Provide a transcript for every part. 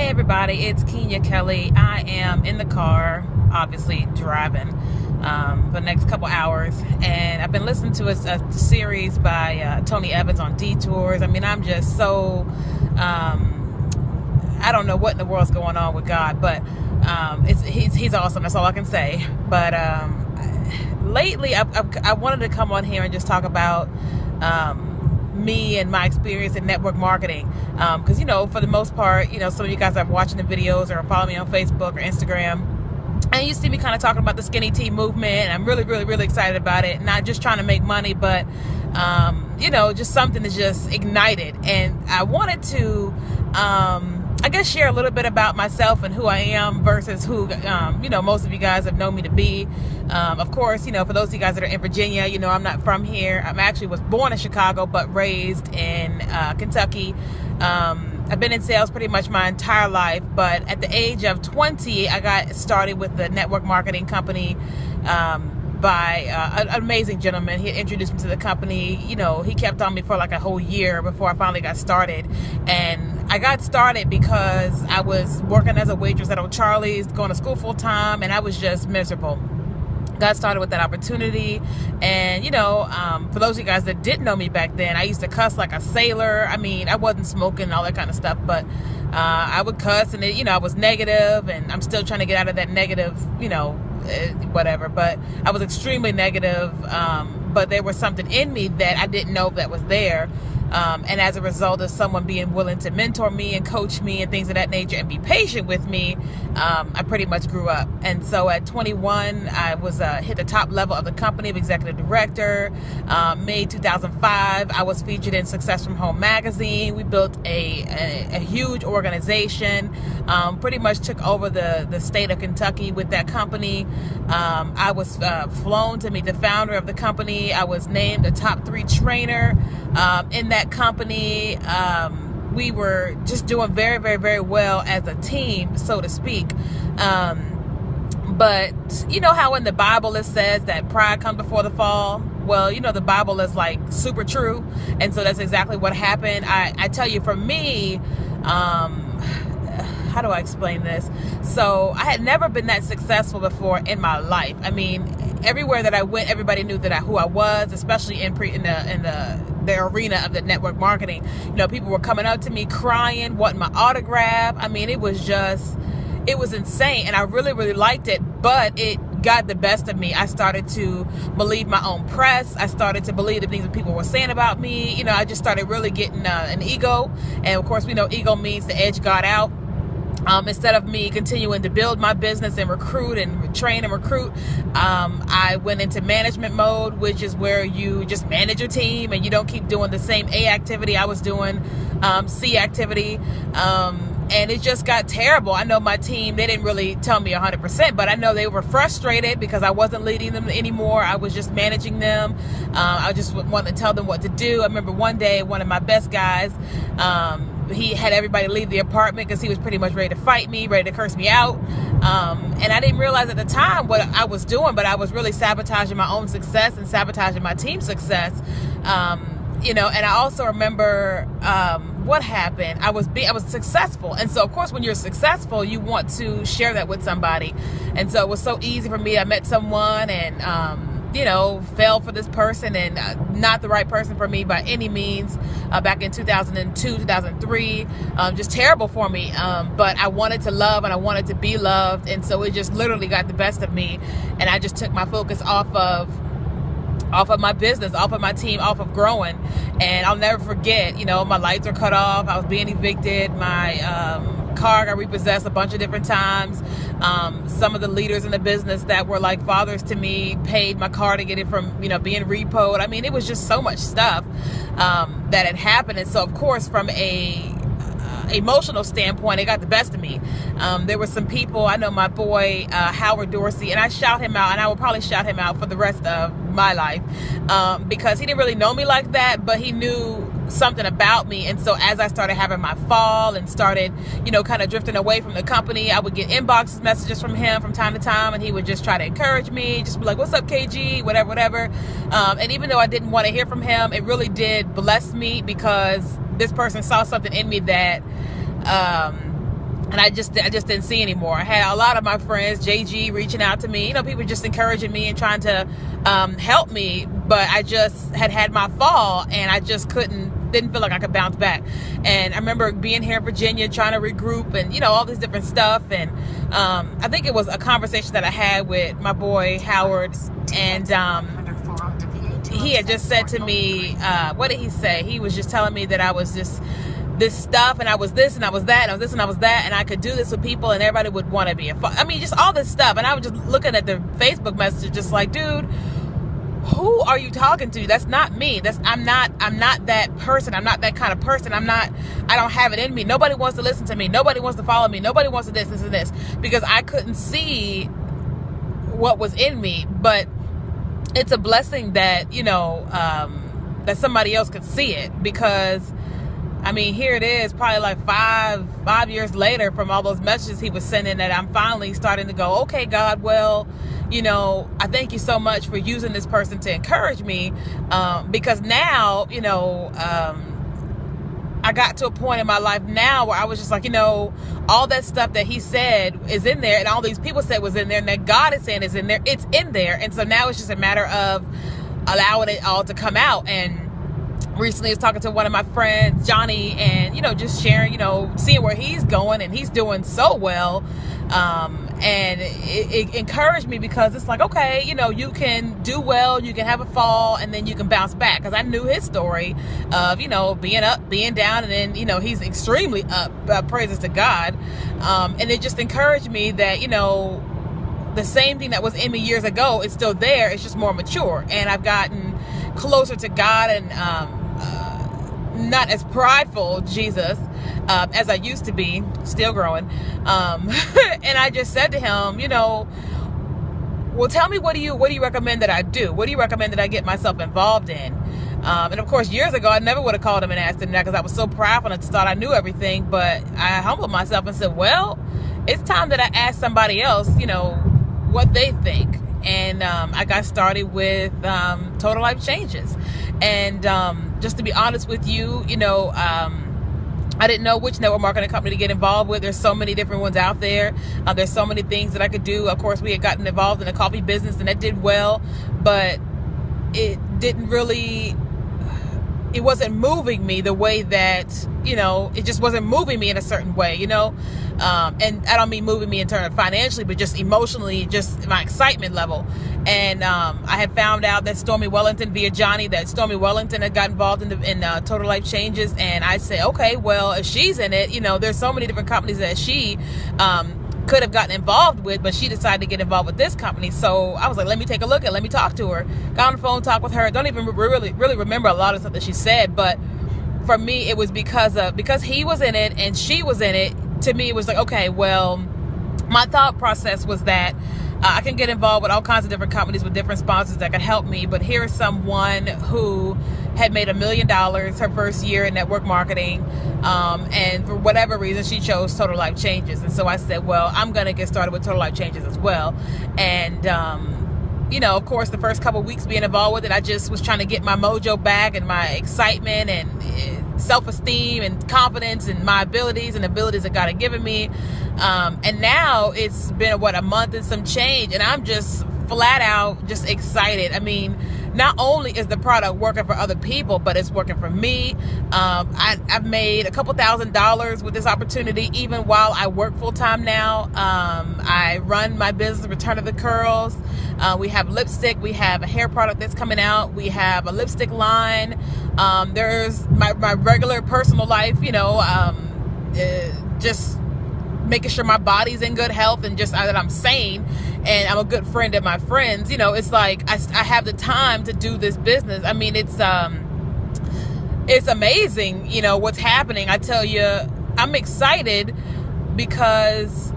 Hey everybody, it's Keenya Kelly. I am in the car, obviously driving for the next couple hours, and I've been listening to a series by Tony Evans on detours. I mean, I'm just so I don't know what in the world's going on with God, but he's awesome. That's all I can say. But lately, I wanted to come on here and just talk about me and my experience in network marketing, because for the most part, some of you guys are watching the videos or follow me on Facebook or Instagram, and you see me kind of talking about the skinny tea movement, and I'm really excited about it. Not just trying to make money, but just something that's just ignited. And I wanted to I guess share a little bit about myself and who I am versus who most of you guys have known me to be. Of course, for those of you guys that are in Virginia, I'm not from here. Was born in Chicago but raised in Kentucky. I've been in sales pretty much my entire life, but at the age of 20, I got started with the network marketing company by an amazing gentleman. He introduced me to the company. He kept on me for like a whole year before I finally got started. And I got started because I was working as a waitress at O'Charlie's, going to school full time, and I was just miserable. Got started with that opportunity, and for those of you guys that didn't know me back then, I used to cuss like a sailor. I mean, I wasn't smoking and all that kind of stuff, but I would cuss, and I was negative, and I'm still trying to get out of that negative, whatever. But I was extremely negative, but there was something in me that I didn't know that was there. And as a result of someone being willing to mentor me and coach me and things of that nature and be patient with me, I pretty much grew up. And so at 21, I was hit the top level of the company of executive director. May 2005, I was featured in Success from Home magazine. We built a huge organization, pretty much took over the state of Kentucky with that company. I was flown to meet the founder of the company. I was named a top 3 trainer in that company. We were just doing very well as a team, so to speak. But you know how in the Bible it says that pride comes before the fall? Well, the Bible is like super true. And so that's exactly what happened. I tell you, for me, how do I explain this? So I had never been that successful before in my life. I mean, everywhere that I went, everybody knew who I was, especially in the arena of the network marketing. People were coming up to me crying, wanting my autograph. I mean, it was insane, and I really liked it, but it got the best of me. I started to believe my own press. I started to believe the things that people were saying about me. I just started really getting an ego, and of course we know ego means to edge God out. Instead of me continuing to build my business and recruit and train and recruit, I went into management mode, which is where you just manage your team and you don't keep doing the same A activity I was doing, C activity. And it just got terrible. I know my team, they didn't really tell me 100%, but I know they were frustrated because I wasn't leading them anymore. I was just managing them. I just wanted to tell them what to do. I remember one day, one of my best guys, he had everybody leave the apartment because he was pretty much ready to fight me, ready to curse me out. And I didn't realize at the time what I was doing, but I was really sabotaging my own success and sabotaging my team's success. And I also remember what happened. I was successful, and so of course when you're successful, you want to share that with somebody. And so it was so easy for me. I met someone and fell for this person, and not the right person for me by any means, back in 2002, 2003, just terrible for me. But I wanted to love and I wanted to be loved, and so it just literally got the best of me, and I just took my focus off of my business, off of my team, off of growing. And I'll never forget, my lights were cut off. I was being evicted. My car got repossessed a bunch of different times. Some of the leaders in the business that were like fathers to me paid my car to get it from, being repoed. I mean, it was just so much stuff that had happened. And so, of course, from a emotional standpoint, it got the best of me. There were some people, I know my boy Howard Dorsey, and I shout him out, and I will probably shout him out for the rest of my life, because he didn't really know me like that, but he knew something about me. And so as I started having my fall and started kind of drifting away from the company, I would get inbox messages from him from time to time, and he would just try to encourage me, just be like, what's up, KG, whatever. And even though I didn't want to hear from him, it really did bless me, because this person saw something in me that and I just didn't see anymore. I had a lot of my friends, JG, reaching out to me, people just encouraging me and trying to help me, but I just had my fall, and I just didn't feel like I could bounce back. And I remember being here in Virginia trying to regroup and all this different stuff, and I think it was a conversation that I had with my boy Howard, and he had just said to me, what did he say? He was just telling me that I was just this stuff, and I was this, and I was that, and I was this, and I was that, and I could do this with people, and everybody would want to be just all this stuff. And I was just looking at the Facebook message, just like, dude, who are you talking to? That's not me. I'm not that person. I'm not that kind of person. I don't have it in me. Nobody wants to listen to me. Nobody wants to follow me. Nobody wants to this and this, because I couldn't see what was in me. But it's a blessing that, that somebody else could see it, because here it is, probably like five years later from all those messages he was sending, that I'm finally starting to go, okay, God, well, I thank you so much for using this person to encourage me, because now, I got to a point in my life now where I was just like, all that stuff that he said is in there, and all these people said was in there, and that God is saying is in there, it's in there. And so now it's just a matter of allowing it all to come out. And recently I was talking to one of my friends, Johnny, and just sharing, seeing where he's going, and he's doing so well, and it encouraged me, because it's like, okay, you can do well, you can have a fall, and then you can bounce back, because I knew his story of being up, being down, and then he's extremely up, praises to God, and it just encouraged me that the same thing that was in me years ago is still there, it's just more mature, and I've gotten closer to God, and not as prideful, Jesus, as I used to be, still growing. And I just said to him, well, tell me, what do you recommend that I do? What do you recommend that I get myself involved in? And of course, years ago, I never would have called him and asked him that, because I was so prideful and I thought I knew everything. But I humbled myself and said, well, it's time that I ask somebody else, what they think. And I got started with Total Life Changes. And just to be honest with you, I didn't know which network marketing company to get involved with. There's so many different ones out there. There's so many things that I could do. Of course, we had gotten involved in a coffee business, and that did well, but it didn't really, it wasn't moving me the way that, it just wasn't moving me in a certain way, and I don't mean moving me in terms of financially, but just emotionally, just my excitement level. And I had found out that Stormy Wellington, via Johnny, that Stormy Wellington had got involved in Total Life Changes. And I said, okay, well, if she's in it, there's so many different companies that she could have gotten involved with, but she decided to get involved with this company. So I was like, let me take a look at it. Let me talk to her. Got on the phone, talked with her. Don't even really remember a lot of stuff that she said, but for me, it was because he was in it and she was in it. To me, it was like, okay, well, my thought process was that I can get involved with all kinds of different companies with different sponsors that could help me, but here's someone who had made $1 million her first year in network marketing, and for whatever reason she chose Total Life Changes. And so I said, well, I'm gonna get started with Total Life Changes as well. And of course, the first couple of weeks being involved with it, I just was trying to get my mojo back, and my excitement and self-esteem and confidence and my abilities that God had given me. And now it's been a month and some change, and I'm just flat out just excited. Not only is the product working for other people, but it's working for me. I've made a couple $1,000s with this opportunity, even while I work full-time now. I run my business, Return of the Curls. We have lipstick. We have a hair product that's coming out. We have a lipstick line. There's my regular personal life, just making sure my body's in good health, and just that I'm sane, and I'm a good friend of my friends. It's like I have the time to do this business. It's amazing, what's happening. I tell you, I'm excited because,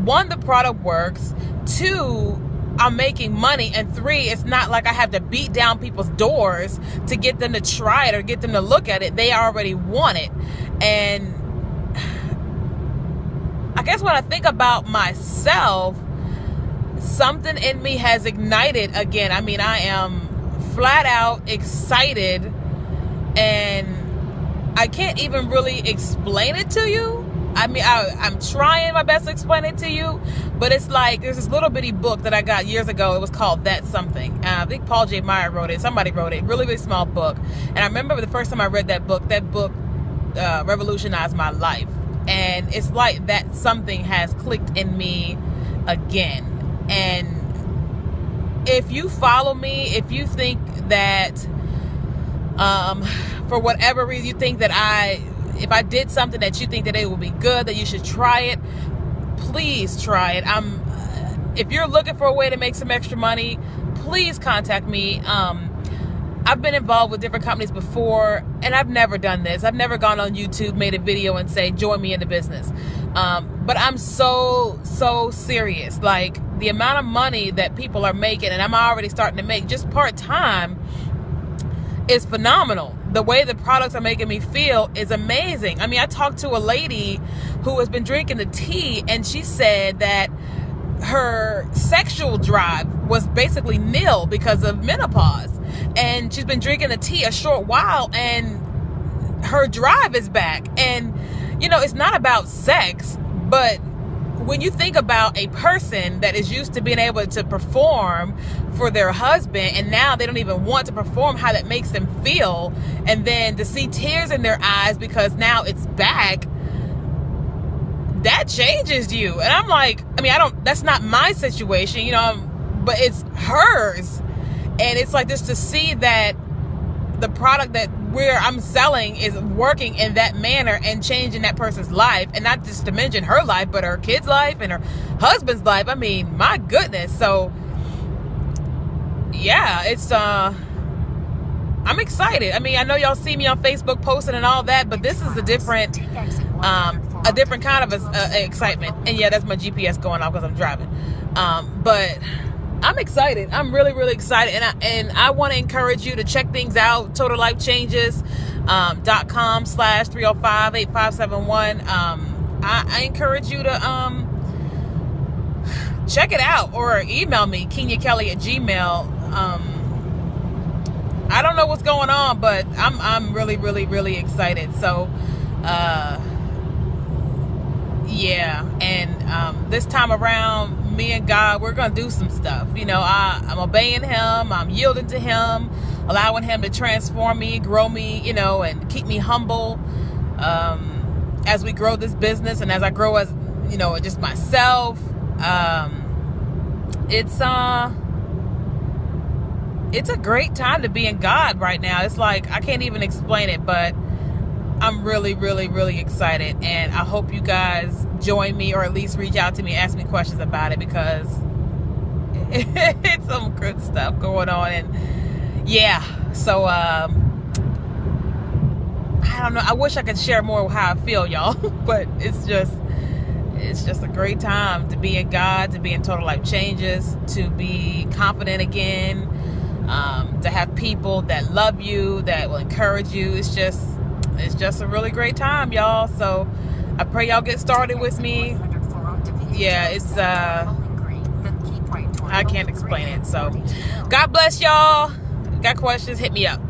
one, the product works. Two, I'm making money. And three, it's not like I have to beat down people's doors to get them to try it or get them to look at it. They already want it. And I guess when I think about myself, something in me has ignited again. I am flat out excited, and I can't even really explain it to you. I mean, I'm trying my best to explain it to you, but it's like, there's this little bitty book that I got years ago. It was called That's Something. I think Paul J. Meyer wrote it. Somebody wrote it. Really, really small book. And I remember the first time I read that book revolutionized my life. And it's like that something has clicked in me again. And if you follow me, if you think that, for whatever reason, you think that if I did something that you think that it would be good, that you should try it, please try it. If you're looking for a way to make some extra money, please contact me. I've been involved with different companies before, and I've never done this. I've never gone on YouTube, made a video and say, join me in the business. But I'm so serious. Like, the amount of money that people are making, and I'm already starting to make just part-time, is phenomenal. The way the products are making me feel is amazing. I mean, I talked to a lady who has been drinking the tea, and she said that her sexual drive was basically nil because of menopause. And she's been drinking the tea a short while, and her drive is back. And, you know, it's not about sex, but when you think about a person that is used to being able to perform for their husband, and now they don't even want to perform, how that makes them feel, and then to see tears in their eyes because now it's back, that changes you. And I'm like, I mean, that's not my situation, you know, but it's hers. And it's like, just to see that the product that I'm selling is working in that manner and changing that person's life, and not just to mention her life, but her kid's life and her husband's life. I mean, my goodness. So yeah, it's I'm excited. I mean, I know y'all see me on Facebook posting and all that, but this is a different kind of excitement. And yeah, that's my GPS going off because I'm driving. But I'm excited. I'm really, really excited. And I want to encourage you to check things out. TotalLifeChanges.com/305-8571. I encourage you to check it out, or email me, KeenyaKelly@gmail.com. I don't know what's going on, but I'm really, really, really excited. So yeah. And this time around, me and God, we're gonna do some stuff. You know, I'm obeying him, I'm yielding to him, allowing him to transform me, grow me, you know, and keep me humble as we grow this business, and as I grow as, you know, just myself. It's a great time to be in God right now. It's like, I can't even explain it, but I'm really, really, really excited. And I hope you guys join me, or at least reach out to me, ask me questions about it, because it's some good stuff going on. And yeah, so I don't know, I wish I could share more of how I feel, y'all. But it's just a great time to be in God, to be in Total Life Changes, to be confident again, to have people that love you, that will encourage you. It's just a really great time, y'all. So I pray y'all get started with me. Yeah, it's I can't explain it. So God bless y'all. Got questions, hit me up.